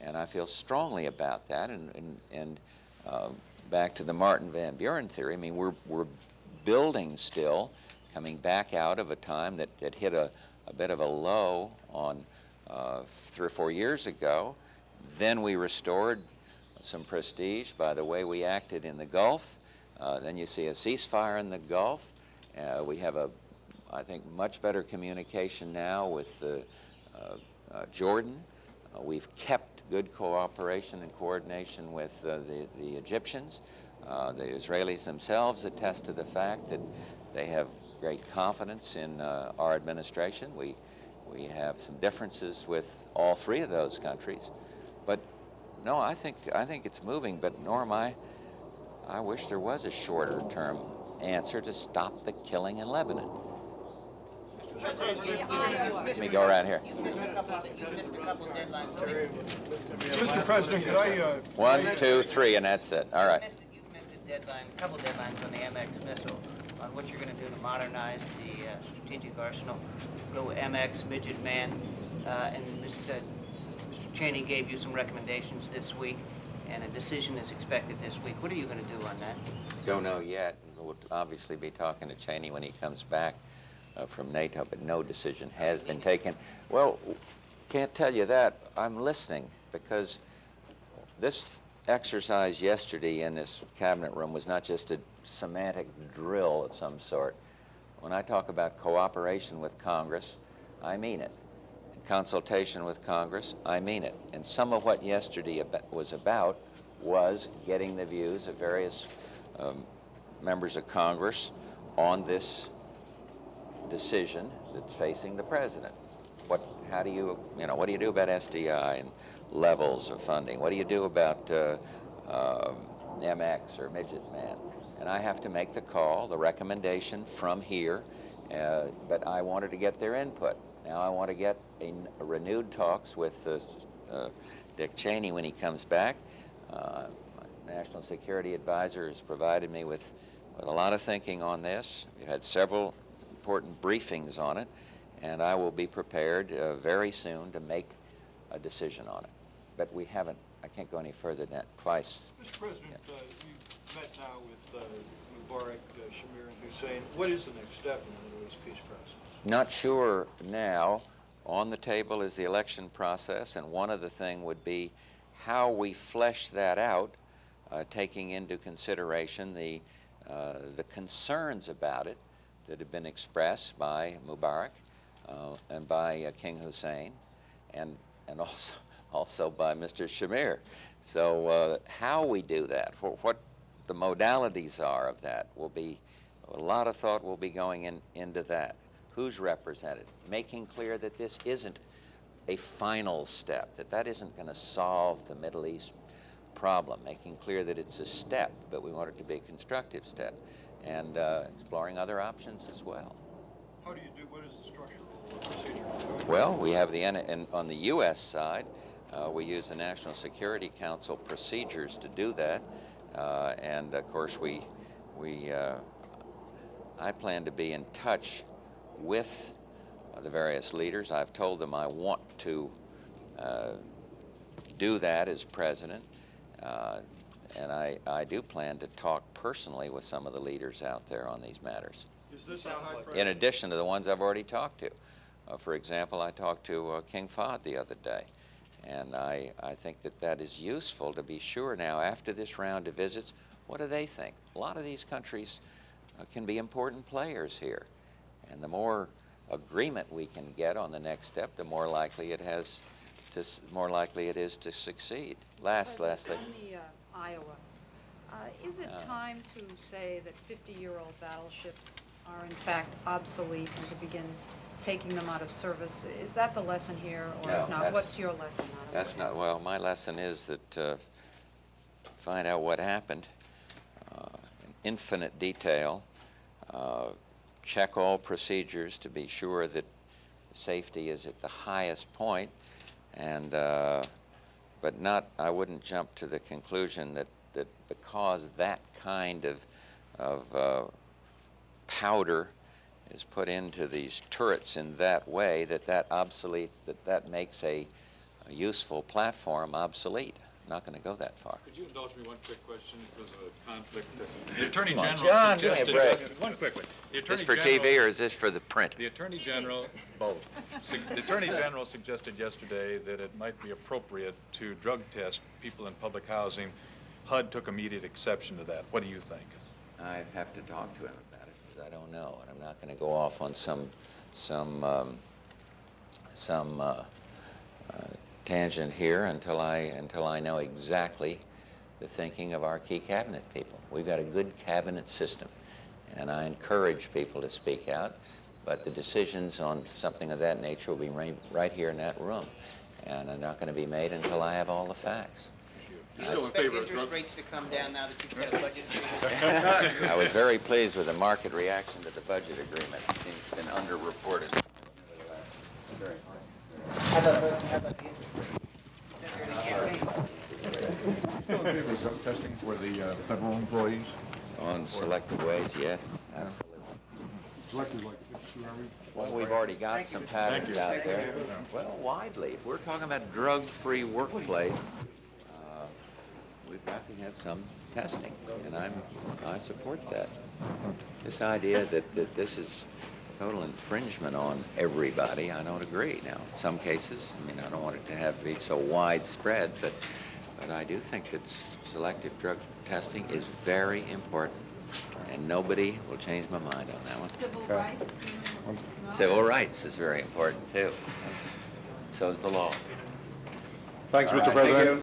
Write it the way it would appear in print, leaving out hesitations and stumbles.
And I feel strongly about that. And back to the Martin Van Buren theory, I mean, we're building still, coming back out of a time that hit a bit of a low on 3 or 4 years ago. Then we restored some prestige by the way we acted in the Gulf. Then you see a ceasefire in the Gulf. We have I think, much better communication now with Jordan. We've kept good cooperation and coordination with the Egyptians. The Israelis themselves attest to the fact that they have great confidence in our administration. We have some differences with all 3 of those countries. But no, I think it's moving, but Norm, I wish there was a shorter term answer to stop the killing in Lebanon. Let me go around here. You missed a couple deadlines. Mr. President, could I... 1, 2, 3, and that's it. All right. You've missed a couple deadlines on the MX missile, on what you're going to do to modernize the strategic arsenal. Go MX, Midget Man, and Mr. Cheney gave you some recommendations this week, and a decision is expected this week. What are you going to do on that? Don't know yet. We'll obviously be talking to Cheney when he comes back from NATO, but no decision has been taken. Well, can't tell you that. I'm listening, because this exercise yesterday in this cabinet room was not just a semantic drill of some sort. When I talk about cooperation with Congress, I mean it. Consultation with Congress, I mean it. And some of what yesterday was about was getting the views of various members of Congress on this decision that's facing the president. What do you do about SDI and levels of funding? What do you do about MX or Midget Man? And I have to make the call, the recommendation from here, but I wanted to get their input. Now I want to get a renewed talks with Dick Cheney when he comes back. My National Security Advisor has provided me with a lot of thinking on this. We've had several important briefings on it, and I will be prepared very soon to make a decision on it. But we haven't, I can't go any further than that. Twice. Mr. President, you met now with Mubarak, Shamir, and Hussein. What is the next step in the Middle East peace process? Not sure now. On the table is the election process, and one of the things would be how we flesh that out, taking into consideration the concerns about it that have been expressed by Mubarak and by King Hussein, and also by Mr. Shamir. So how we do that, what the modalities are of that, will be a lot of thought will be going into that. Who's represented? Making clear that this isn't a final step, that isn't going to solve the Middle East problem. Making clear that it's a step, but we want it to be a constructive step, and exploring other options as well. How do you do? What is the structural procedure for doing that? Well, we have on the U.S. side, we use the National Security Council procedures to do that, and of course I plan to be in touch with the various leaders. I've told them I want to do that as president, and I do plan to talk personally with some of the leaders out there on these matters. Is this a high priority? In addition to the ones I've already talked to. For example, I talked to King Fahd the other day, and I think that is useful to be sure now, after this round of visits, what do they think? A lot of these countries can be important players here, and the more agreement we can get on the next step, the more likely it is to succeed. Lastly. In the Iowa, is it time to say that 50-year-old battleships are in fact obsolete and to begin taking them out of service? Is that the lesson here, or No, if not, what's your lesson out of it? That's not, well, my lesson is that find out what happened in infinite detail, check all procedures to be sure that safety is at the highest point, and but I wouldn't jump to the conclusion that because that kind of powder is put into these turrets in that way, that obsoletes, that makes a useful platform obsolete. I'm not going to go that far. Could you indulge me one quick question because of a conflict? The Attorney Come on, General John, give me a suggested... break. One quick one. The Is this Attorney for General- TV or is this for the print? The Attorney General, both. The Attorney General suggested yesterday that it might be appropriate to drug test people in public housing. HUD took immediate exception to that. What do you think? I have to talk to him about it because I don't know, and I'm not going to go off on some tangent here until I know exactly the thinking of our key cabinet people. We've got a good cabinet system, and I encourage people to speak out, but the decisions on something of that nature will be right here in that room, and they're not going to be made until I have all the facts. Do you expect interest rates to come down now that you've got a budget agreement? I was very pleased with the market reaction to the budget agreement. It seems to have been underreported. How about the interest rates? Is there any campaign? Still in favor of drug testing for the federal employees? On selective ways, yes, absolutely. Selected like 52 hours? Well, we've already got some patterns out there. Well, widely. If we're talking about drug-free workplace, we've got to have some testing, and I support that. This idea that this is total infringement on everybody, I don't agree. Now, in some cases, I mean, I don't want it to be so widespread, but I do think that selective drug testing is very important, and nobody will change my mind on that one. Civil rights? Civil rights is very important, too. So is the law. Thanks, All Mr. right, President.